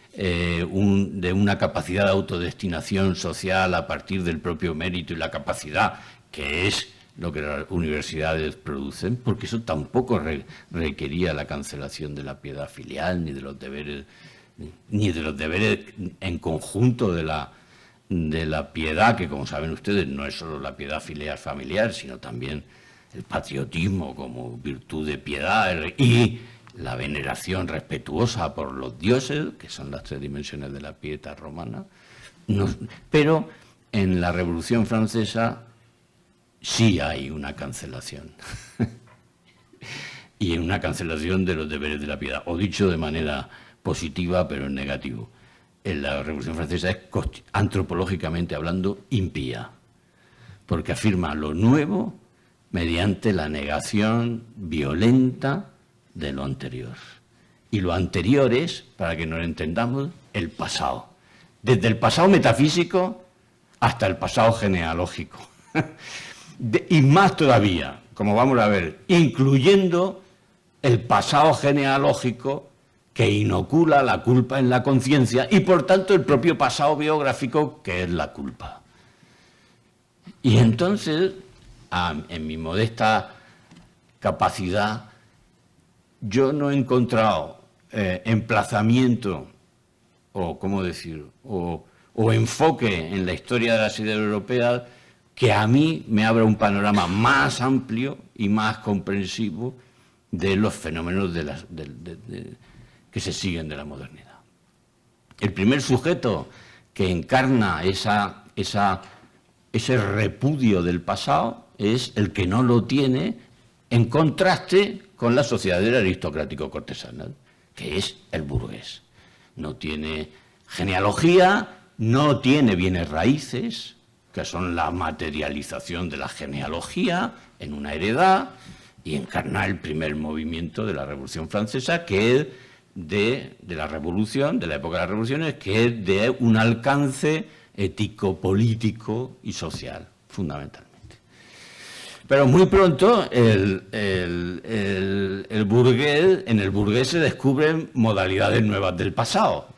una capacidad de autodestinación social a partir del propio mérito y la capacidad, que es lo que las universidades producen, porque eso tampoco requería la cancelación de la piedad filial, ni de los deberes en conjunto de la piedad, que como saben ustedes no es solo la piedad filial familiar, sino también el patriotismo como virtud de piedad y la veneración respetuosa por los dioses, que son las tres dimensiones de la pietà romana. Pero en la Revolución Francesa sí hay una cancelación. Y una cancelación de los deberes de la piedad, o dicho de manera positiva, pero en negativo. la Revolución Francesa es antropológicamente hablando impía, porque afirma lo nuevo mediante la negación violenta de lo anterior. Y lo anterior es, para que nos entendamos, el pasado. Desde el pasado metafísico hasta el pasado genealógico. Y más todavía, como vamos a ver, incluyendo el pasado genealógico que inocula la culpa en la conciencia y, por tanto, el propio pasado biográfico que es la culpa. Y entonces, en mi modesta capacidad, yo no he encontrado emplazamiento o, ¿cómo decir?, o enfoque en la historia de las ideas europeas que a mí me abra un panorama más amplio y más comprensivo de los fenómenos que se siguen de la modernidad. El primer sujeto que encarna ese repudio del pasado es el que no lo tiene, en contraste con la sociedad aristocrático-cortesana, que es el burgués. No tiene genealogía, no tiene bienes raíces, que son la materialización de la genealogía en una heredad, y encarna el primer movimiento de la Revolución Francesa, que es de la Revolución, de la época de las revoluciones, que es de un alcance ético, político y social, fundamentalmente. Pero muy pronto en el burgués se descubren modalidades nuevas del pasado.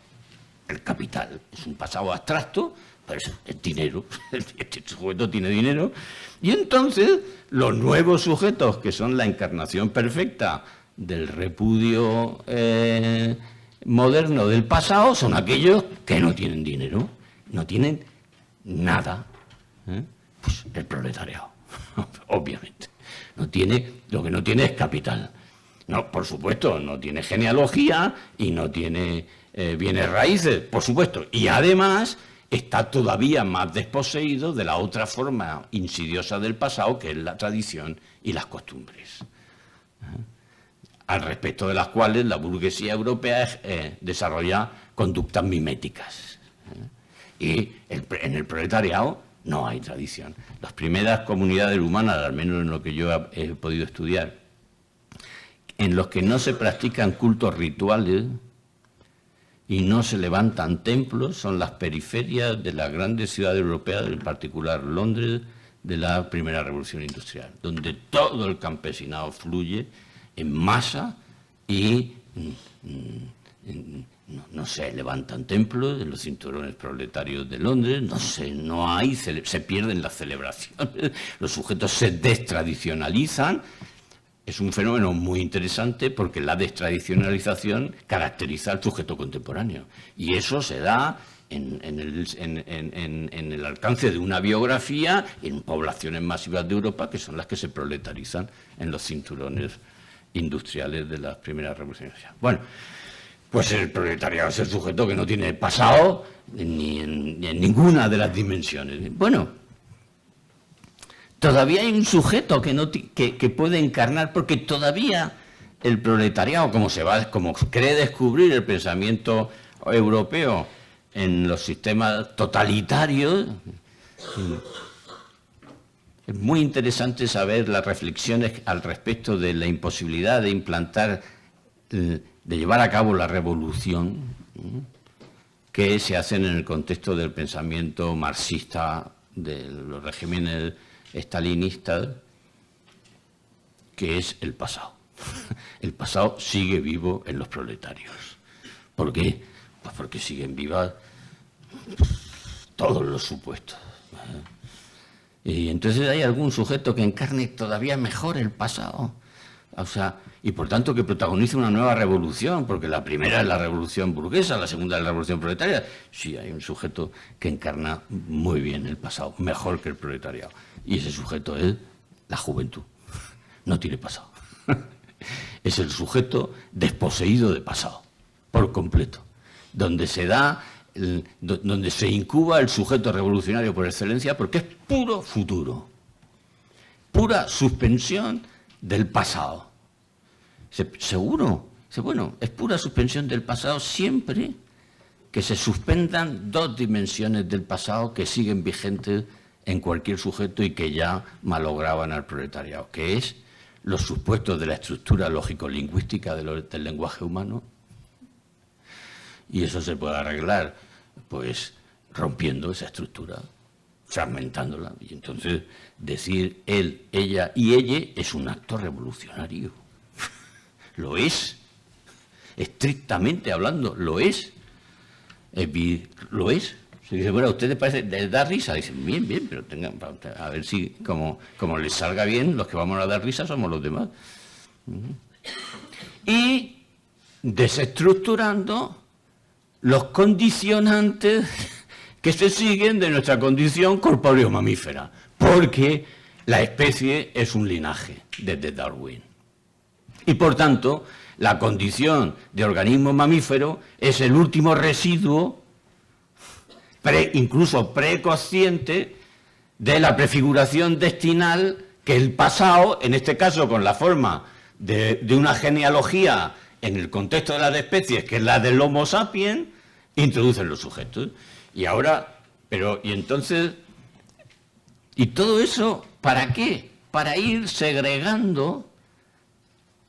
El capital es un pasado abstracto, pero es dinero, este sujeto tiene dinero, y entonces los nuevos sujetos, que son la encarnación perfecta del repudio moderno del pasado, son aquellos que no tienen dinero, no tienen nada. Pues el proletariado, obviamente. Lo que no tiene es capital. No, por supuesto, no tiene genealogía y no tiene bienes raíces, por supuesto. Y además está todavía más desposeído de la otra forma insidiosa del pasado, que es la tradición y las costumbres, al respecto de las cuales la burguesía europea desarrolla conductas miméticas. Y en el proletariado no hay tradición. Las primeras comunidades humanas, al menos en lo que yo he podido estudiar, en los que no se practican cultos rituales y no se levantan templos, son las periferias de las grandes ciudades europeas, en particular Londres, de la primera revolución industrial, donde todo el campesinado fluye en masa y no se levantan templos en los cinturones proletarios de Londres, se pierden las celebraciones, los sujetos se destradicionalizan. Es un fenómeno muy interesante porque la destradicionalización caracteriza al sujeto contemporáneo. Y eso se da en el alcance de una biografía en poblaciones masivas de Europa, que son las que se proletarizan en los cinturones industriales de las primeras revoluciones. Bueno, pues el proletariado es el sujeto que no tiene pasado ni en ninguna de las dimensiones. Bueno, todavía hay un sujeto que puede encarnar, porque todavía el proletariado, como cree descubrir el pensamiento europeo en los sistemas totalitarios, es muy interesante saber las reflexiones al respecto de la imposibilidad de implantar, de llevar a cabo la revolución que se hacen en el contexto del pensamiento marxista de los regímenes estalinistas, que es el pasado. El pasado sigue vivo en los proletarios. ¿Por qué? Pues porque siguen vivas todos los supuestos. Y entonces hay algún sujeto que encarne todavía mejor el pasado. O sea, y por tanto que protagonice una nueva revolución, porque la primera es la revolución burguesa, la segunda es la revolución proletaria. Sí, hay un sujeto que encarna muy bien el pasado, mejor que el proletariado. Y ese sujeto es la juventud. No tiene pasado. Es el sujeto desposeído de pasado, por completo. Donde se incuba el sujeto revolucionario por excelencia, porque es puro futuro. Pura suspensión del pasado. Seguro, bueno, es pura suspensión del pasado siempre que se suspendan dos dimensiones del pasado que siguen vigentes en cualquier sujeto y que ya malograban al proletariado, que es los supuestos de la estructura lógico-lingüística del lenguaje humano. Y eso se puede arreglar, pues, rompiendo esa estructura, fragmentándola. Y entonces decir él, ella y ella es un acto revolucionario. Lo es. Estrictamente hablando, lo es. Lo es. Se dice, bueno, a ustedes parece, les da risa. Dicen, bien, bien, pero tengan, a ver si, como les salga bien, los que vamos a dar risa somos los demás. Y desestructurando los condicionantes que se siguen de nuestra condición corpóreo-mamífera, porque la especie es un linaje desde Darwin. Y por tanto, la condición de organismo mamífero es el último residuo, incluso preconsciente, de la prefiguración destinal que el pasado, en este caso con la forma de una genealogía en el contexto de las especies, que es la del Homo sapiens, introduce en los sujetos. Y ahora, y entonces, ¿y todo eso para qué? Para ir segregando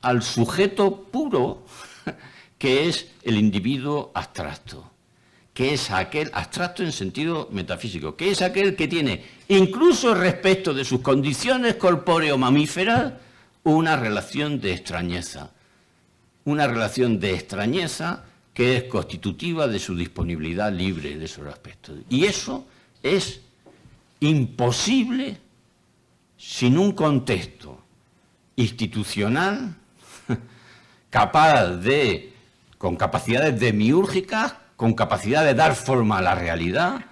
al sujeto puro, que es el individuo abstracto, que es aquel abstracto en sentido metafísico, que es aquel que tiene, incluso respecto de sus condiciones corpóreo-mamíferas, una relación de extrañeza. Una relación de extrañeza que es constitutiva de su disponibilidad libre de esos aspectos. Y eso es imposible sin un contexto institucional capaz de, con capacidades demiúrgicas, con capacidad de dar forma a la realidad,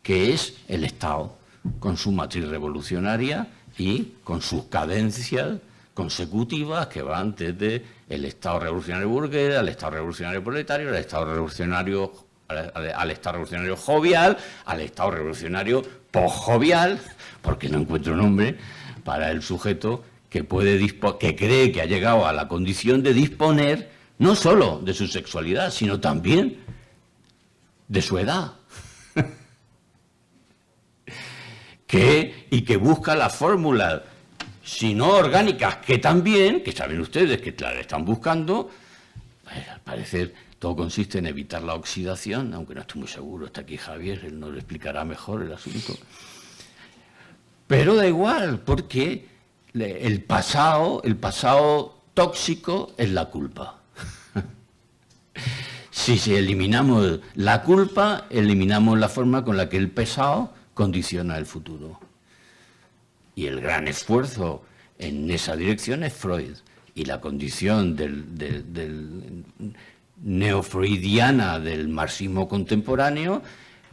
que es el Estado, con su matriz revolucionaria y con sus cadencias consecutivas que van desde el Estado revolucionario burgués, al Estado revolucionario proletario, al Estado revolucionario, al Estado revolucionario jovial, al Estado revolucionario posjovial, porque no encuentro nombre para el sujeto que cree que ha llegado a la condición de disponer no solo de su sexualidad, sino también de su edad. Y que busca la fórmula, si no orgánicas, que también, que saben ustedes que la están buscando, al parecer todo consiste en evitar la oxidación, aunque no estoy muy seguro, está aquí Javier, él nos lo explicará mejor el asunto. Pero da igual, porque el pasado tóxico es la culpa. Si eliminamos la culpa, eliminamos la forma con la que el pasado condiciona el futuro. Y el gran esfuerzo en esa dirección es Freud. Y la condición del neofreudiana del marxismo contemporáneo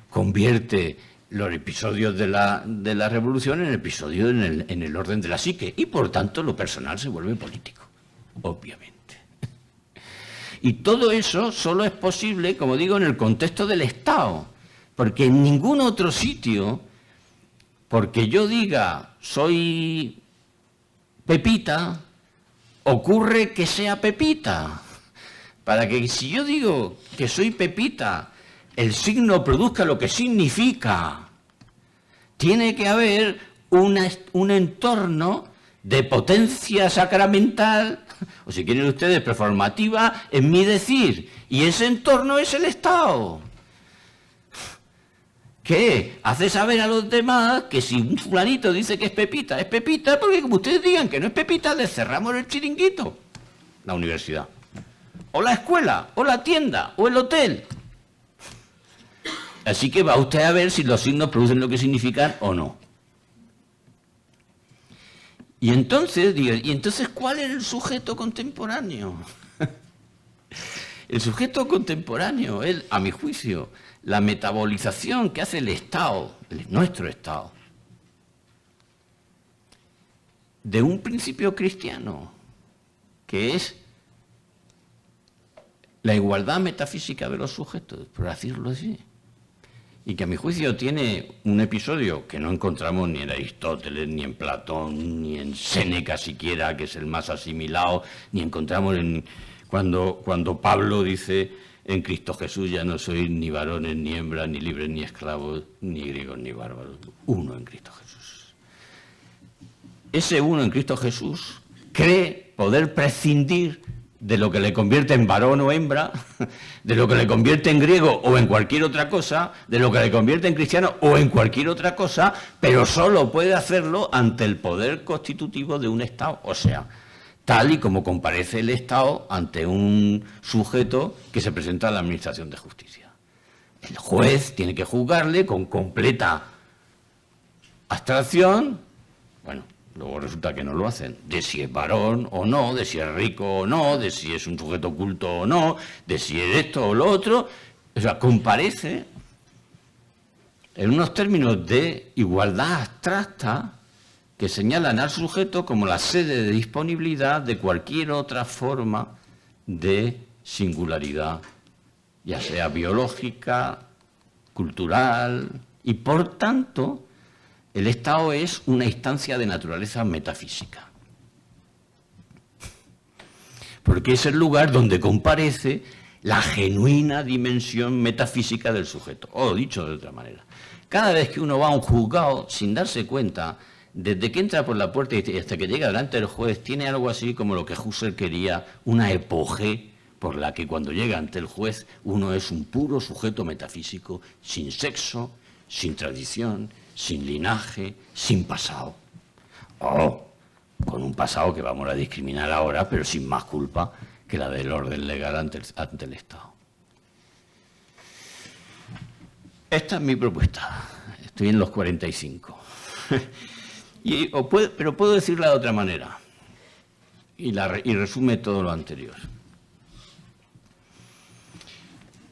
convierte los episodios de la revolución en episodios en el orden de la psique. Y por tanto lo personal se vuelve político, obviamente. Y todo eso solo es posible, como digo, en el contexto del Estado. Porque en ningún otro sitio, porque yo diga soy Pepita, ocurre que sea Pepita. Para que si yo digo que soy Pepita, el signo produzca lo que significa, tiene que haber un entorno de potencia sacramental, o si quieren ustedes, performativa, en mi decir. Y ese entorno es el Estado. ¿Qué? Hace saber a los demás que si un fulanito dice que es Pepita porque como ustedes digan que no es Pepita, les cerramos el chiringuito. La universidad. O la escuela, o la tienda, o el hotel. Así que va usted a ver si los signos producen lo que significan o no. Y entonces, ¿cuál es el sujeto contemporáneo? El sujeto contemporáneo es, a mi juicio, la metabolización que hace el Estado, nuestro Estado, de un principio cristiano, que es la igualdad metafísica de los sujetos, por decirlo así. Y que a mi juicio tiene un episodio que no encontramos ni en Aristóteles, ni en Platón, ni en Séneca siquiera, que es el más asimilado, ni encontramos cuando Pablo dice En Cristo Jesús ya no sois ni varones, ni hembras, ni libres, ni esclavos, ni griegos, ni bárbaros. Uno en Cristo Jesús. Ese uno en Cristo Jesús cree poder prescindir de lo que le convierte en varón o hembra, de lo que le convierte en griego o en cualquier otra cosa, de lo que le convierte en cristiano o en cualquier otra cosa, pero solo puede hacerlo ante el poder constitutivo de un Estado. O sea, tal y como comparece el Estado ante un sujeto que se presenta a la Administración de Justicia. El juez tiene que juzgarle con completa abstracción, bueno, luego resulta que no lo hacen, de si es varón o no, de si es rico o no, de si es un sujeto culto o no, de si es esto o lo otro. O sea, comparece en unos términos de igualdad abstracta que señalan al sujeto como la sede de disponibilidad de cualquier otra forma de singularidad, ya sea biológica, cultural, y por tanto el Estado es una instancia de naturaleza metafísica. Porque es el lugar donde comparece la genuina dimensión metafísica del sujeto. O dicho de otra manera, cada vez que uno va a un juzgado sin darse cuenta, desde que entra por la puerta y hasta que llega delante del juez, tiene algo así como lo que Husserl quería, una epogé por la que cuando llega ante el juez uno es un puro sujeto metafísico, sin sexo, sin tradición, sin linaje, sin pasado. O con un pasado que vamos a discriminar ahora, pero sin más culpa que la del orden legal ante el Estado. Esta es mi propuesta. Estoy en los 45. Pero puedo decirla de otra manera, y resume todo lo anterior.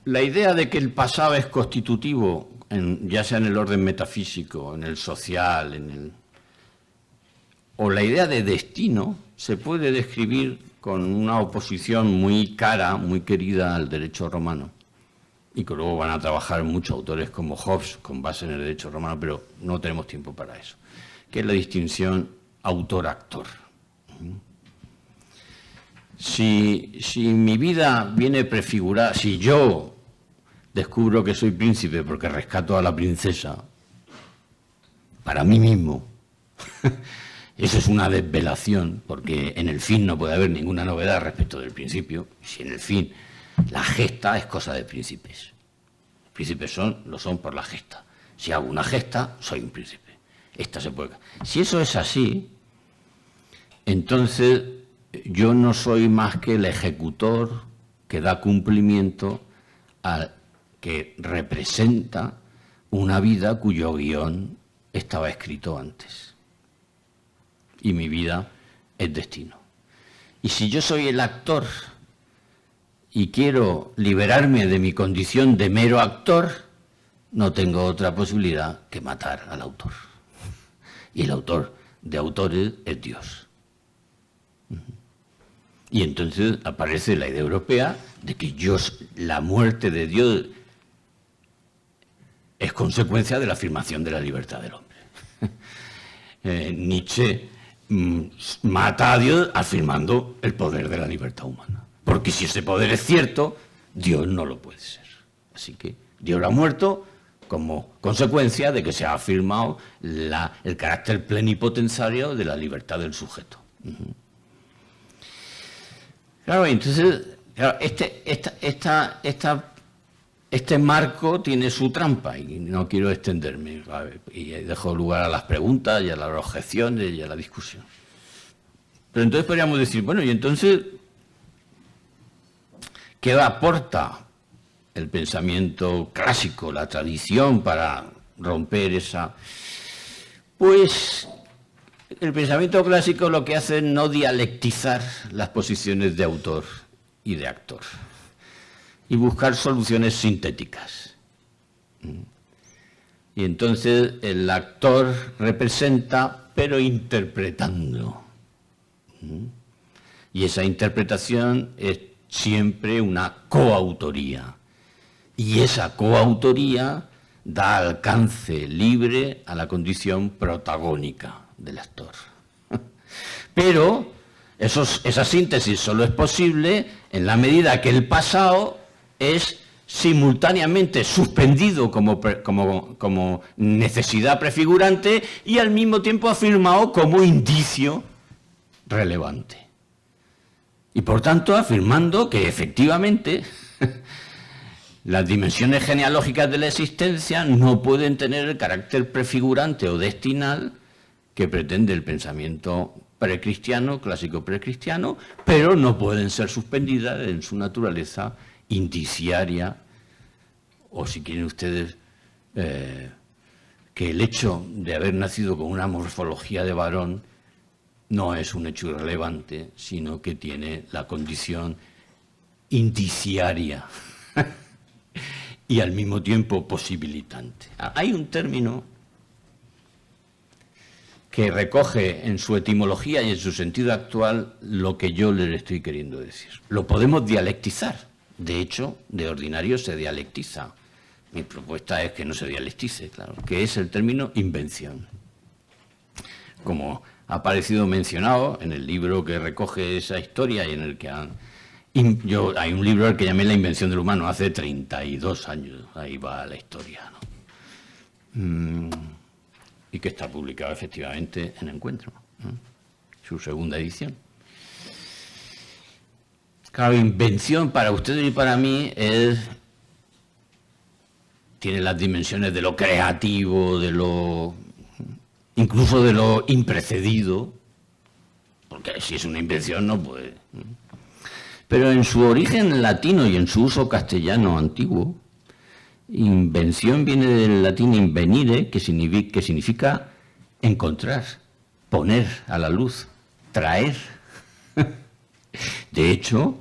La idea de que el pasado es constitutivo, ya sea en el orden metafísico, en el social, o la idea de destino, se puede describir con una oposición muy cara, muy querida al derecho romano, y que luego van a trabajar muchos autores como Hobbes con base en el derecho romano, pero no tenemos tiempo para eso, que es la distinción autor-actor. Si mi vida viene prefigurada, si yo descubro que soy príncipe porque rescato a la princesa para mí mismo, eso es una desvelación, porque en el fin no puede haber ninguna novedad respecto del principio. Si en el fin la gesta es cosa de príncipes. Príncipes lo son por la gesta. Si hago una gesta, soy un príncipe. Esta se puede. Si eso es así, entonces yo no soy más que el ejecutor que da cumplimiento al que representa una vida cuyo guión estaba escrito antes. Y mi vida es destino. Y si yo soy el actor y quiero liberarme de mi condición de mero actor, no tengo otra posibilidad que matar al autor. Y el autor de autores es Dios. Y entonces aparece la idea europea de que la muerte de Dios es consecuencia de la afirmación de la libertad del hombre. Nietzsche mata a Dios afirmando el poder de la libertad humana. Porque si ese poder es cierto, Dios no lo puede ser. Así que Dios ha muerto como consecuencia de que se ha afirmado el carácter plenipotenciario de la libertad del sujeto. Claro, entonces, este marco tiene su trampa y no quiero extenderme, y dejo lugar a las preguntas y a las objeciones y a la discusión. Pero entonces podríamos decir, bueno, y entonces, ¿qué aporta el pensamiento clásico, la tradición, para romper esa? Pues el pensamiento clásico lo que hace es no dialectizar las posiciones de autor y de actor y buscar soluciones sintéticas. Y entonces el actor representa, pero interpretando. Y esa interpretación es siempre una coautoría. Y esa coautoría da alcance libre a la condición protagónica del actor. Pero esa síntesis solo es posible en la medida que el pasado es simultáneamente suspendido como necesidad prefigurante y al mismo tiempo afirmado como indicio relevante. Y por tanto afirmando que efectivamente las dimensiones genealógicas de la existencia no pueden tener el carácter prefigurante o destinal que pretende el pensamiento precristiano, clásico precristiano, pero no pueden ser suspendidas en su naturaleza indiciaria, o si quieren ustedes, que el hecho de haber nacido con una morfología de varón no es un hecho irrelevante, sino que tiene la condición indiciaria y al mismo tiempo posibilitante. Hay un término que recoge en su etimología y en su sentido actual lo que yo les estoy queriendo decir. Lo podemos dialectizar. De hecho, de ordinario se dialectiza. Mi propuesta es que no se dialectice, claro, que es el término invención. Como ha aparecido mencionado en el libro que recoge esa historia y en el que hay un libro al que llamé La invención del humano hace 32 años, ahí va la historia, ¿no? Y que está publicado efectivamente en Encuentro, ¿no? Su segunda edición. Claro, invención para ustedes y para mí tiene las dimensiones de lo creativo, incluso de lo imprecedido, porque si es una invención no puede. Pero en su origen latino y en su uso castellano antiguo, invención viene del latín invenire, que significa encontrar, poner a la luz, traer. De hecho,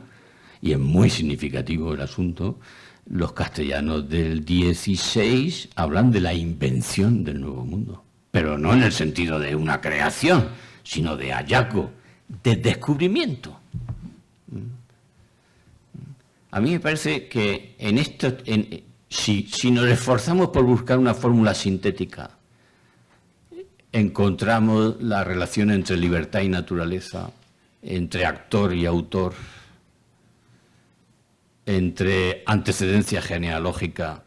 y es muy significativo el asunto, los castellanos del 16 hablan de la invención del Nuevo Mundo, pero no en el sentido de una creación, sino de hallazgo, de descubrimiento. A mí me parece que si nos esforzamos por buscar una fórmula sintética, encontramos la relación entre libertad y naturaleza, entre actor y autor, entre antecedencia genealógica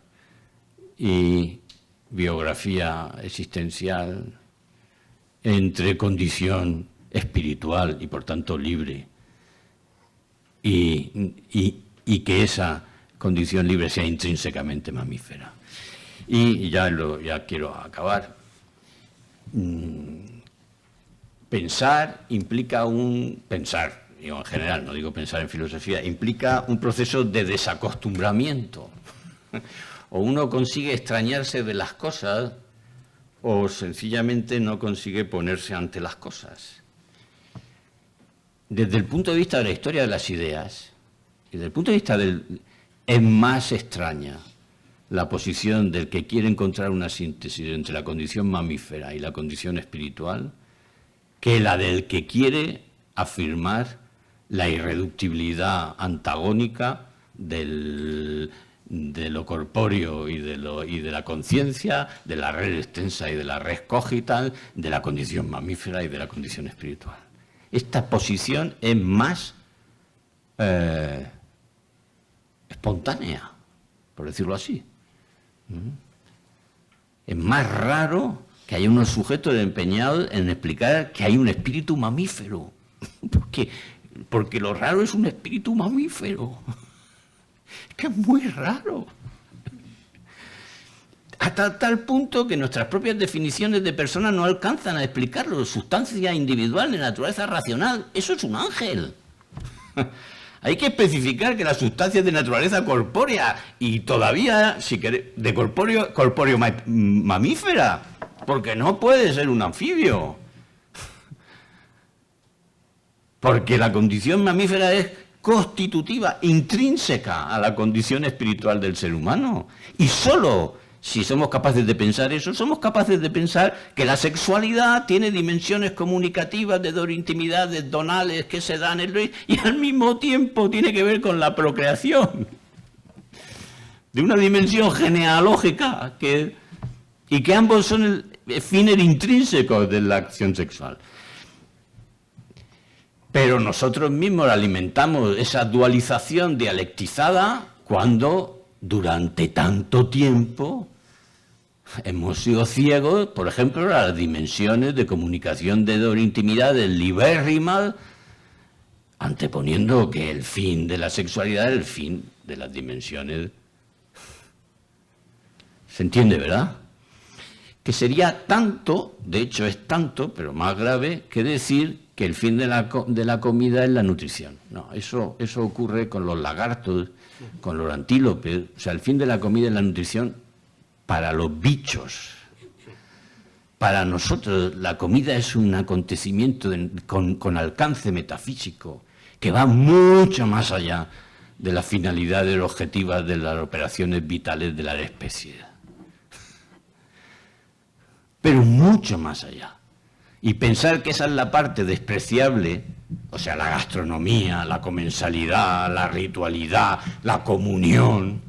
y biografía existencial, entre condición espiritual y por tanto libre, y que esa condición libre sea intrínsecamente mamífera. Y ya quiero acabar. Pensar implica pensar, digo en general, no digo pensar en filosofía, implica un proceso de desacostumbramiento. O uno consigue extrañarse de las cosas, o sencillamente no consigue ponerse ante las cosas. Desde el punto de vista de la historia de las ideas, y desde el punto de vista es más extraña la posición del que quiere encontrar una síntesis entre la condición mamífera y la condición espiritual, que la del que quiere afirmar la irreductibilidad antagónica de lo corpóreo y de la conciencia, de la red extensa y de la red cogital, de la condición mamífera y de la condición espiritual. Esta posición es más espontánea, por decirlo así. Es más raro que haya unos sujetos empeñados en explicar que hay un espíritu mamífero. Porque lo raro es un espíritu mamífero. Es que es muy raro. Hasta tal punto que nuestras propias definiciones de persona no alcanzan a explicarlo. Sustancia individual de naturaleza racional, eso es un ángel. Hay que especificar que la sustancia es de naturaleza corpórea y todavía, si querés, de corpóreo mamífera, porque no puede ser un anfibio. Porque la condición mamífera es constitutiva, intrínseca a la condición espiritual del ser humano. Y solo si somos capaces de pensar eso, somos capaces de pensar que la sexualidad tiene dimensiones comunicativas, de intimidades donales que se dan y al mismo tiempo tiene que ver con la procreación. De una dimensión genealógica y que ambos son fines intrínsecos de la acción sexual. Pero nosotros mismos alimentamos esa dualización dialectizada cuando durante tanto tiempo hemos sido ciegos, por ejemplo, a las dimensiones de comunicación de intimidad libérrimas, anteponiendo que el fin de la sexualidad es el fin de las dimensiones. ¿Se entiende, verdad? Que sería tanto, de hecho es tanto, pero más grave, que decir que el fin de la comida es la nutrición. No, eso ocurre con los lagartos, con los antílopes. O sea, el fin de la comida es la nutrición para los bichos. Para nosotros la comida es un acontecimiento con alcance metafísico que va mucho más allá de las finalidades objetivas de las operaciones vitales de la especie. Pero mucho más allá. Y pensar que esa es la parte despreciable, o sea, la gastronomía, la comensalidad, la ritualidad, la comunión,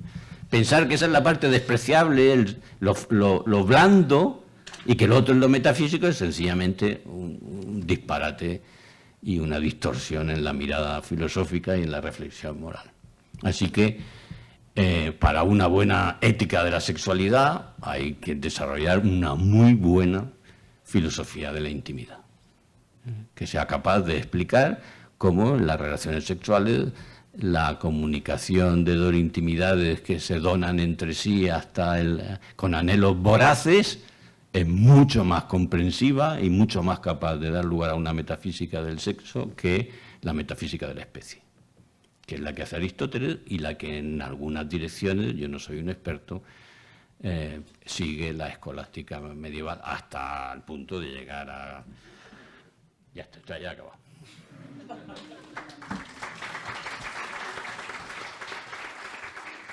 pensar que esa es la parte despreciable, lo blando, y que lo otro es lo metafísico, es sencillamente un disparate y una distorsión en la mirada filosófica y en la reflexión moral. Así que para una buena ética de la sexualidad hay que desarrollar una muy buena filosofía de la intimidad, que sea capaz de explicar cómo en las relaciones sexuales la comunicación de intimidades que se donan entre sí con anhelos voraces es mucho más comprensiva y mucho más capaz de dar lugar a una metafísica del sexo que la metafísica de la especie, que es la que hace Aristóteles y la que en algunas direcciones, yo no soy un experto, sigue la escolástica medieval hasta el punto de llegar a... Ya está, ya he acabado.